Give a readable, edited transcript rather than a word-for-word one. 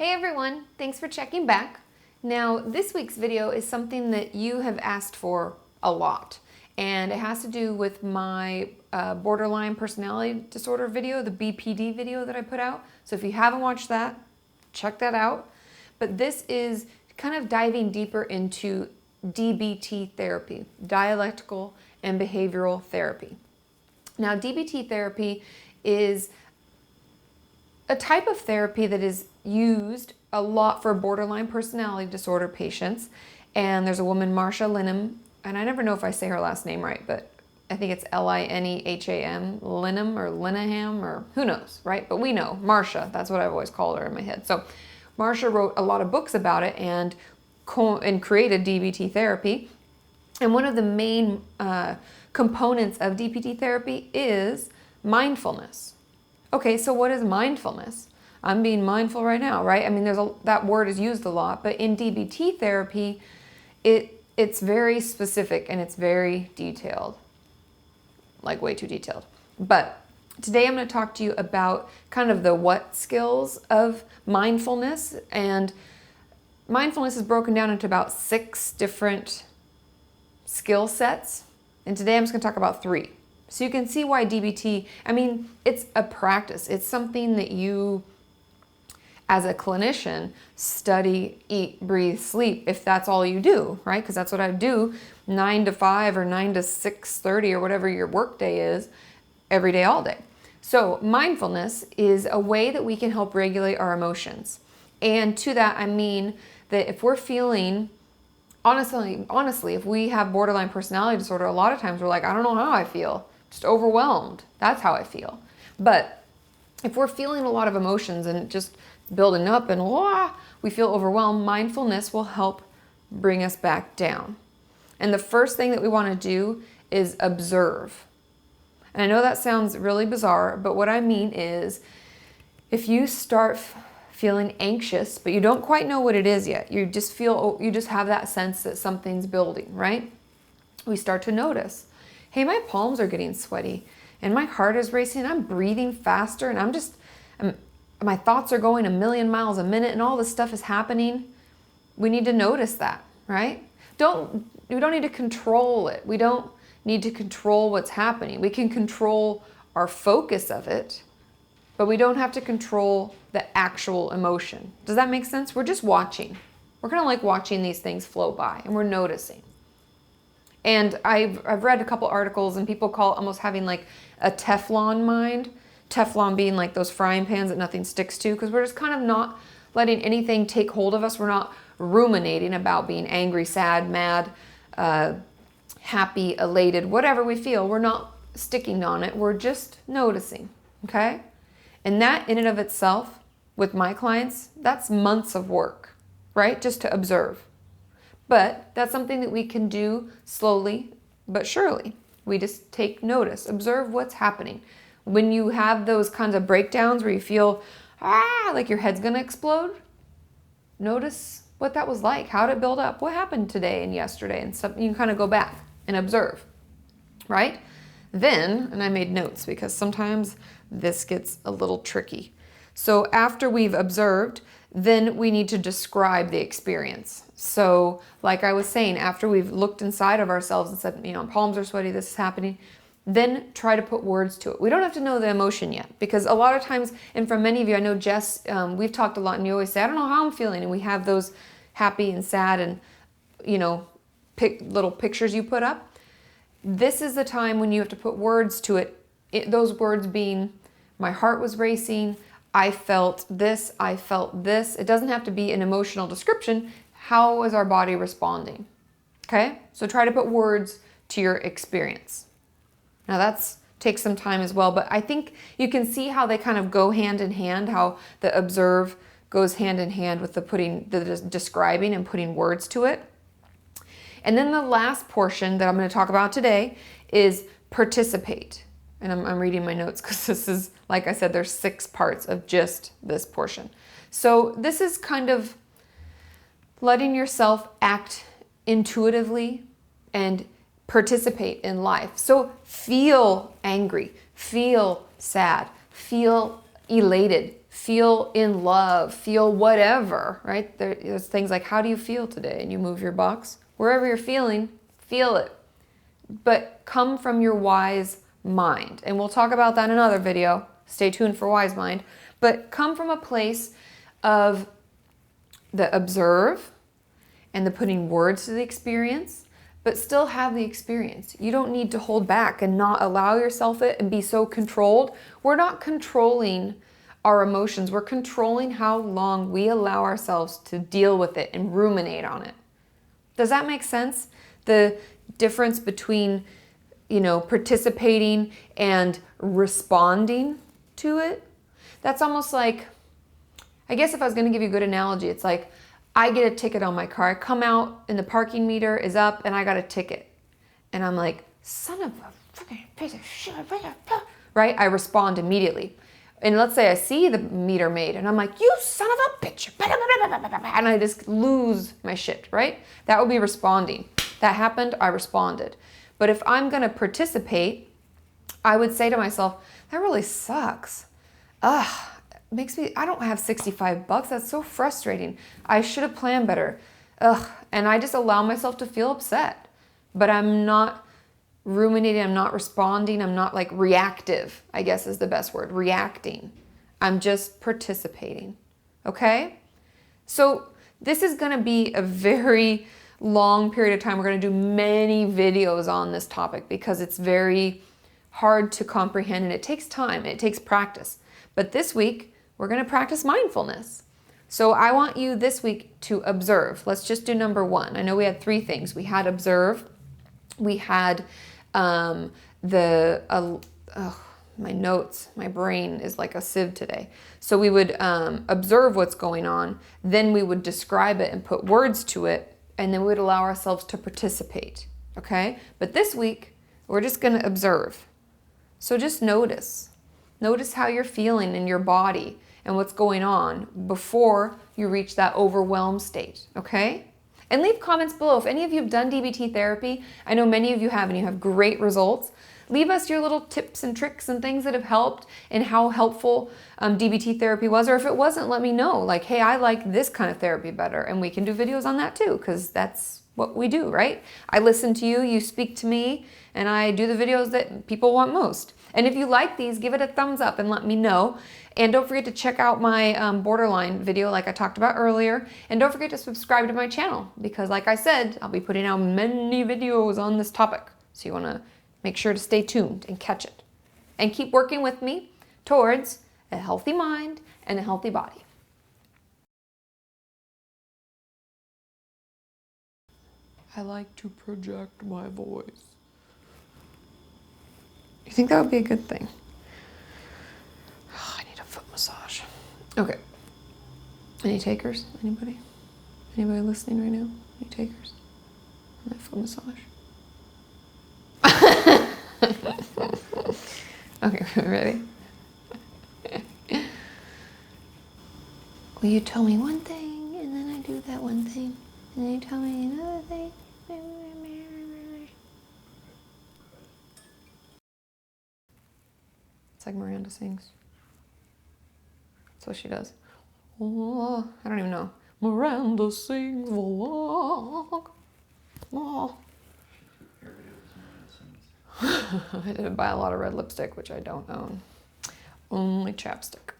Hey everyone, thanks for checking back. Now this week's video is something that you have asked for a lot, and it has to do with my borderline personality disorder video, the BPD video that I put out. So if you haven't watched that, check that out. But this is kind of diving deeper into DBT therapy, dialectical and behavioral therapy. Now DBT therapy is a type of therapy that is used a lot for borderline personality disorder patients. And there's a woman, Marsha Linnea, and I never know if I say her last name right, but I think it's L-I-N-E-H-A-M, Linnea or Linneham, or who knows, right? But we know, Marsha, that's what I've always called her in my head. So Marsha wrote a lot of books about it and created DBT therapy. And one of the main components of DBT therapy is mindfulness. Okay, so what is mindfulness? I'm being mindful right now, right? I mean, that word is used a lot, but in DBT therapy, it's very specific and it's very detailed, like way too detailed. But today I'm going to talk to you about kind of the what skills of mindfulness, and mindfulness is broken down into about 6 different skill sets, and today I'm just going to talk about 3. So you can see why DBT, I mean, it's a practice. It's something that you, as a clinician, study, eat, breathe, sleep, if that's all you do, right? Because that's what I do, 9 to 5 or 9 to 6:30 or whatever your work day is, every day, all day. So mindfulness is a way that we can help regulate our emotions. And to that, I mean that if we're feeling, honestly, if we have borderline personality disorder, a lot of times we're like, I don't know how I feel. Just overwhelmed. That's how I feel. But if we're feeling a lot of emotions and just building up and we feel overwhelmed, mindfulness will help bring us back down. And the first thing that we want to do is observe. And I know that sounds really bizarre, but what I mean is if you start feeling anxious, but you don't quite know what it is yet, you just have that sense that something's building, right? We start to notice, hey, my palms are getting sweaty and my heart is racing. I'm breathing faster and my thoughts are going a million miles a minute and all this stuff is happening. We need to notice that, right? We don't need to control it. We don't need to control what's happening. We can control our focus of it, but we don't have to control the actual emotion. Does that make sense? We're just watching. We're kind of like watching these things flow by and we're noticing. And I've read a couple articles and people call it almost having like a Teflon mind. Teflon being like those frying pans that nothing sticks to, because we're just kind of not letting anything take hold of us. We're not ruminating about being angry, sad, mad, happy, elated, whatever we feel. We're not sticking on it. We're just noticing, okay? And that in and of itself, with my clients, that's months of work, right? Just to observe. But that's something that we can do slowly but surely. We just take notice, observe what's happening. When you have those kinds of breakdowns where you feel, like your head's gonna explode, notice what that was like. How did it build up? What happened today and yesterday? And stuff. You can kind of go back and observe, right? Then, and I made notes because sometimes this gets a little tricky. So after we've observed, then we need to describe the experience. So like I was saying, after we've looked inside of ourselves and said, palms are sweaty, this is happening, then try to put words to it. We don't have to know the emotion yet, because a lot of times, and for many of you, I know Jess, we've talked a lot and you always say, I don't know how I'm feeling. And we have those happy and sad and, little pictures you put up. This is the time when you have to put words to it. Those words being, my heart was racing, I felt this, I felt this. It doesn't have to be an emotional description. How is our body responding? Okay, so try to put words to your experience. Now that takes some time as well, but I think you can see how they kind of go hand in hand, how the observe goes hand in hand with the describing and putting words to it. And then the last portion that I'm going to talk about today is participate. And I'm reading my notes because this is, like I said, there's 6 parts of just this portion. So this is kind of letting yourself act intuitively and participate in life. So feel angry, feel sad, feel elated, feel in love, feel whatever, right? There's things like, how do you feel today? And you move your box. Wherever you're feeling, feel it. But come from your wise mind. And we'll talk about that in another video. Stay tuned for wise mind. But come from a place of the observe and the putting words to the experience, but still have the experience. You don't need to hold back and not allow yourself it and be so controlled. We're not controlling our emotions. We're controlling how long we allow ourselves to deal with it and ruminate on it. Does that make sense? The difference between, participating and responding to it? That's almost like, I guess if I was going to give you a good analogy, it's like I get a ticket on my car. I come out and the parking meter is up and I got a ticket. And I'm like, son of a freaking piece of shit, right? I respond immediately. And let's say I see the meter maid and I'm like, you son of a bitch. And I just lose my shit, right? That would be responding. That happened, I responded. But if I'm going to participate, I would say to myself, that really sucks. I don't have $65. That's so frustrating. I should have planned better. And I just allow myself to feel upset. But I'm not ruminating, I'm not responding, I'm not like reactive, I guess is the best word, reacting. I'm just participating, okay? So this is gonna be a very long period of time. We're gonna do many videos on this topic because it's very hard to comprehend and it takes time, it takes practice. But this week, we're gonna practice mindfulness. So I want you this week to observe. Let's just do number one. I know we had 3 things. We had observe, we had my notes, my brain is like a sieve today. So we would observe what's going on, then we would describe it and put words to it, and then we would allow ourselves to participate, okay? But this week, we're just gonna observe. So just notice. Notice how you're feeling in your body and what's going on before you reach that overwhelmed state, okay? And leave comments below. If any of you have done DBT therapy, I know many of you have and you have great results. Leave us your little tips and tricks and things that have helped and how helpful DBT therapy was. Or if it wasn't, let me know. Like, hey, I like this kind of therapy better. And we can do videos on that too, because that's what we do, right? I listen to you, you speak to me, and I do the videos that people want most. And if you like these, give it a thumbs up and let me know. And don't forget to check out my borderline video like I talked about earlier. And don't forget to subscribe to my channel because like I said, I'll be putting out many videos on this topic. So you want to make sure to stay tuned and catch it. And keep working with me towards a healthy mind and a healthy body. I like to project my voice. You think that would be a good thing? Oh, I need a foot massage. Okay. Any takers? Anybody? Anybody listening right now? Any takers? My foot massage. Okay, ready? Will you tell me one thing and then I do that one thing? And then you tell me another thing? It's like Miranda sings. That's what she does. Oh, I don't even know. Miranda sings along. Oh. I didn't buy a lot of red lipstick, which I don't own. Only chapstick.